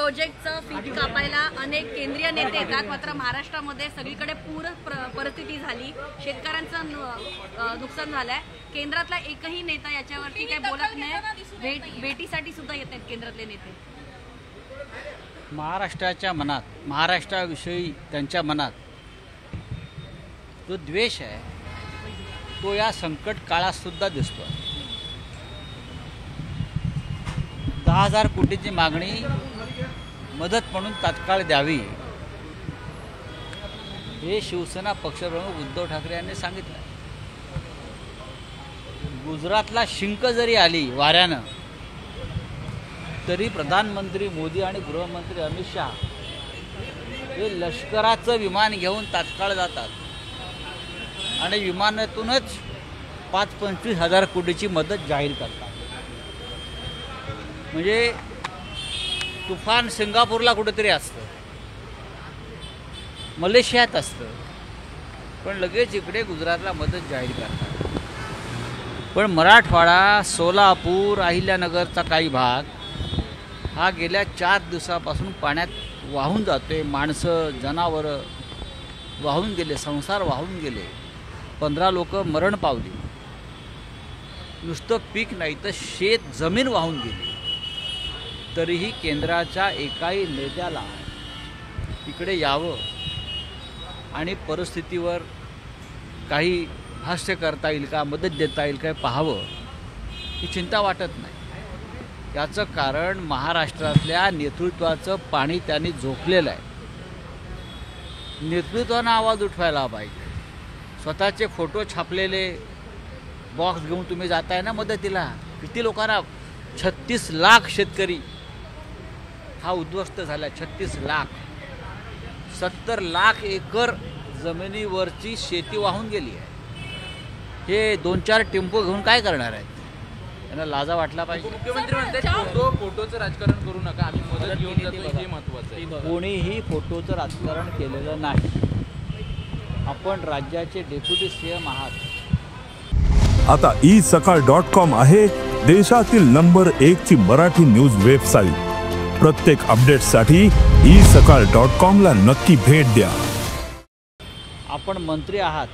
प्रोजेक्टचं फी कापायला अनेक केंद्रीय नेते येतात, मात्र महाराष्ट्रामध्ये सगळीकडे पूर परिस्थिती झाली, शेतकऱ्यांचं नुकसान झालंय. केंद्रातला एकही नेता याच्यावरती काही बोलत नाही. भेटीसाठी सुद्धा येत आहेत केंद्रातले नेते. महाराष्ट्राच्या मनात, महाराष्ट्राविषयी त्यांच्या मनात जो द्वेष आहे तो या संकट काळात सुद्धा दिसतो. 10,000 कोटीची मागणी मदत म्हणून तात्काळ द्यावी हे शिवसेना पक्षप्रमुख उद्धव ठाकरे यांनी सांगितलं. गुजरातला शिंक जरी आली वाऱ्यानं तरी प्रधानमंत्री मोदी आणि गृहमंत्री अमित शहा हे लष्कराचं विमान घेऊन तात्काळ जातात आणि विमानातूनच 25-25 हजार कोटीची मदत जाहीर करतात. म्हणजे तुफान सिंगापूरला कुठेतरी असतं, मलेशियात असतं, पण लगेच इकडे गुजरातला मदत जाहीर करतात. पण मराठवाडा, सोलापूर, अहिल्यानगरचा काही भाग हा गेल्या 4 दिवसापासून पाण्यात वाहून जातोय. माणसं, जनावरं वाहून गेले, संसार वाहून गेले, 15 लोक मरण पावली. नुसतं पीक नाही तर शेत जमीन वाहून गेली. तरीही केंद्राच्या एकाही नेत्याला इकडे यावं आणि परिस्थितीवर काही भाष्य करता येईल का, मदत देता येईल काय पाहावं ही चिंता वाटत नाही. याचं कारण महाराष्ट्रातल्या नेतृत्वाचं पाणी त्यांनी झोपलेलं आहे. नेतृत्वानं आवाज उठवायला पाहिजे. स्वतःचे फोटो छापलेले बॉक्स घेऊन तुम्ही जाताय ना मदतीला. किती लोकांना, 36 लाख शेतकरी हा उद्ध्वस्त झाला. 36 लाख, 70 लाख एकर जमिनीवरची शेती वाहून गेली आहे. हे 2-4 टेम्पो घेऊन काय करणार आहेत? त्यांना लाजा वाटला पाहिजे. मुख्यमंत्री म्हणतात फोटोचं राजकारण करू नका, आम्ही मदत घेऊन जातो, हे महत्त्वाचं आहे. कोणीही फोटोचं राजकारण केलेलं नाही. आपण राज्याचे डेप्युटी सीएम आहात. आता isakal.com आहे देशातील नंबर 1 ची मराठी न्यूज वेबसाईट. प्रत्येक अपडेटसाठी isakal.com ला नक्की भेट द्या. आपण मंत्री आहात,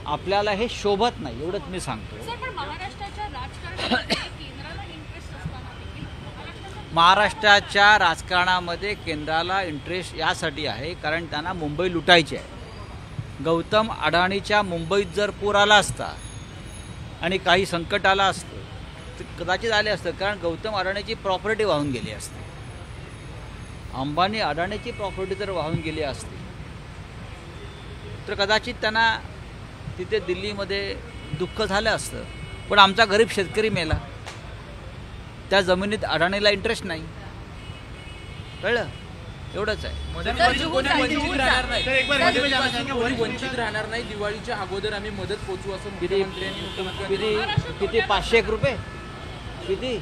आपल्याला हे शोभत नाही एवढंच मी सांगतो. महाराष्ट्राच्या राजकारणामध्ये केंद्राला इंटरेस्ट यासाठी आहे कारण त्यांना मुंबई लुटायची आहे. गौतम अडाणीच्या मुंबईत जर पूर आला असता आणि काही संकट आलं असतं तर कदाचित आले असतं, कारण गौतम अडाणीची प्रॉपर्टी वाहून गेली असती. अंबानी अडाणीची प्रॉपर्टी जर वाहून गेली असती तर कदाचित त्यांना तिथे दिल्लीमध्ये दुःख झालं असतं. पण आमचा गरीब शेतकरी मेला, त्या जमिनीत अडाणीला इंटरेस्ट नाही. कळलं? एवढंच आहे. वंचित राहणार नाही. दिवाळीच्या अगोदर आम्ही मदत पोहोचू असं किती 501 रुपये, किती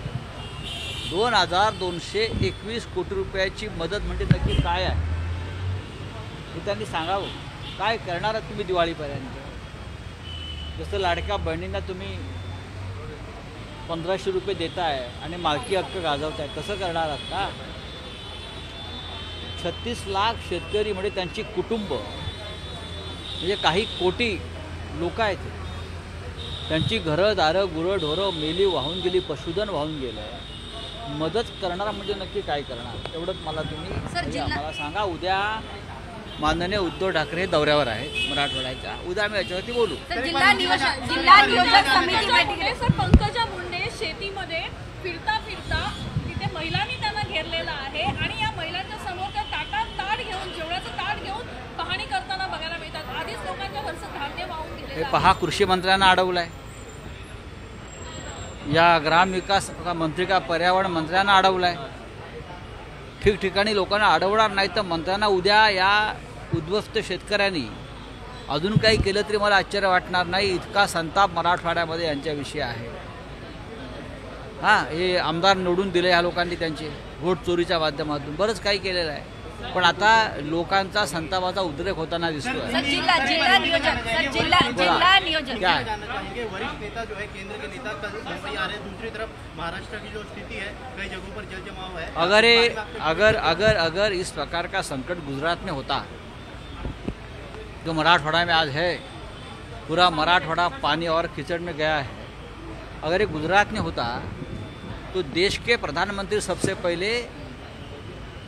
2221 कोटी रुपयाची मदत म्हणजे नक्की काय आहे हे त्यांनी सांगावं. काय करणार आहात तुम्ही दिवाळीपर्यंत? जसं लाडक्या बहिणींना तुम्ही 1500 रुपये देताय आणि मालकी हक्क गाजवताय, तसं करणार आहात का? 36 लाख शेतकरी म्हणजे त्यांची कुटुंब, म्हणजे काही कोटी लोक आहेत, त्यांची घरं दारं गुरं ढोरं मेली, वाहून गेली, पशुधन वाहून गेलं. मदत करणारा म्हणजे नक्की काय करणार एवढंच मला तुम्ही आम्हाला सांगा. उद्या माननीय उद्धव ठाकरे दौऱ्यावर आहेत मराठवाड्याच्या. उद्या आम्ही याच्यावरती बोलू. जिल्हा नियोजक समिती बैठकीत सर पंकजा मुंडे शेतीमध्ये फिरता तिथे महिलांनी त्यांना घेरलेलं आहे आणि या महिलांच्या समोर त्या ताट घेऊन, जेवणाचं ताट घेऊन पाहणी करताना बघायला मिळतात. आधीच लोकांच्या घरचं धान्य वाहून गेलेलं हे पहा, कृषी मंत्र्यांना अडवलंय, या ग्रामविकास मंत्री का पर्यावरण मंत्र्यांना अडवलंय. ठिकठिकाणी लोकांना अडवणार नाही तर मंत्र्यांना उद्या या उद्ध्वस्त शेतकऱ्यांनी अजून काही केलं तरी मला आश्चर्य वाटणार नाही. इतका संताप मराठवाड्यामध्ये यांच्याविषयी आहे. हां, हे आमदार निवडून दिले ह्या लोकांनी, त्यांचे व्होट चोरीच्या माध्यमातून बरंच काही केलेलं आहे. पण आता लोकांचा संतापाचा उद्रेक होताना दिसतोय. सर जिला नियोजन सर जिला नियोजन क्या है? जानना चाहेंगे वरिष्ठ नेता जो है केंद्र के नेता कल मुंबई आ रहे हैं, दूसरी तरफ महाराष्ट्र की जो स्थिति है कई जगहों पर जल जमाव है. अगर इस प्रकार का संकट गुजरात में होता जो मराठवाड़ा में आज है, पूरा मराठवाड़ा पानी और कीचड़ में गया है, अगर ये गुजरात में होता तो देश के प्रधानमंत्री सबसे पहले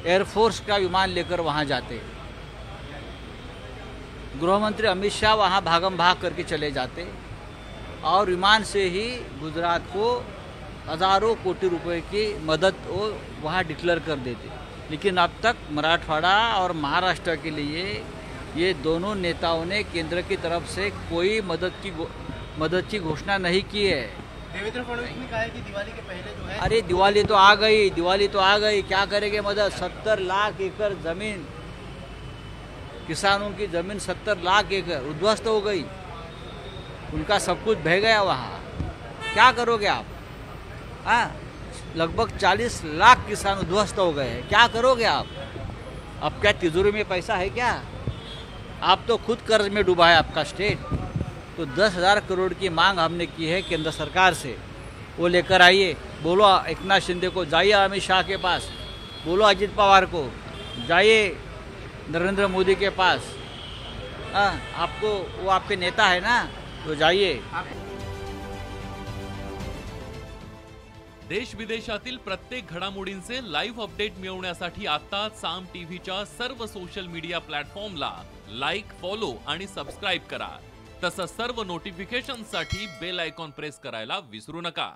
एयरफोर्स का विमान लेकर वहाँ जाते, गृहमंत्री अमित शाह वहाँ भागम भाग करके चले जाते और विमान से ही गुजरात को हज़ारों कोटि रुपए की मदद वो वहाँ डिक्लेयर कर देते. लेकिन अब तक मराठवाड़ा और महाराष्ट्र के लिए ये दोनों नेताओं ने केंद्र की तरफ से कोई मदद की घोषणा नहीं की है. देवेंद्र फडणवीस ने कहा है कि दिवाली के पहले जो है अरे दिवाली तो आ गई, क्या करेंगे मदद? 70 लाख एकड़ जमीन, किसानों की जमीन 70 लाख एकड़ उद्ध्वस्त हो गई, उनका सब कुछ बह गया वहाँ. क्या करोगे आप? हाँ, लगभग 40 लाख किसान उद्ध्वस्त हो गए हैं. क्या करोगे आप? अब क्या तिजोरी में पैसा है क्या? आप तो खुद कर्ज में डूबा है आपका स्टेट. तो 10,000 करोड़ की मांग हमने की है केंद्र सरकार से, वो लेकर आइए. बोलो एकनाथ शिंदे को, जाइए अमित शाह के पास, बोलो अजित पवार को, जाइए नरेंद्र मोदी के पास. हाँ, आपको वो आपके नेता है ना, तो जाइए. देश विदेशातील प्रत्येक घडामोडींचे लाईव्ह अपडेट मिळवण्यासाठी आता साम टीव्हीच्या सर्व सोशल मीडिया प्लॅटफॉर्मला लाईक, फॉलो आणि सबस्क्राईब करा. तसंच सर्व नोटिफिकेशनसाठी बेल आयकॉन प्रेस करायला विसरू नका.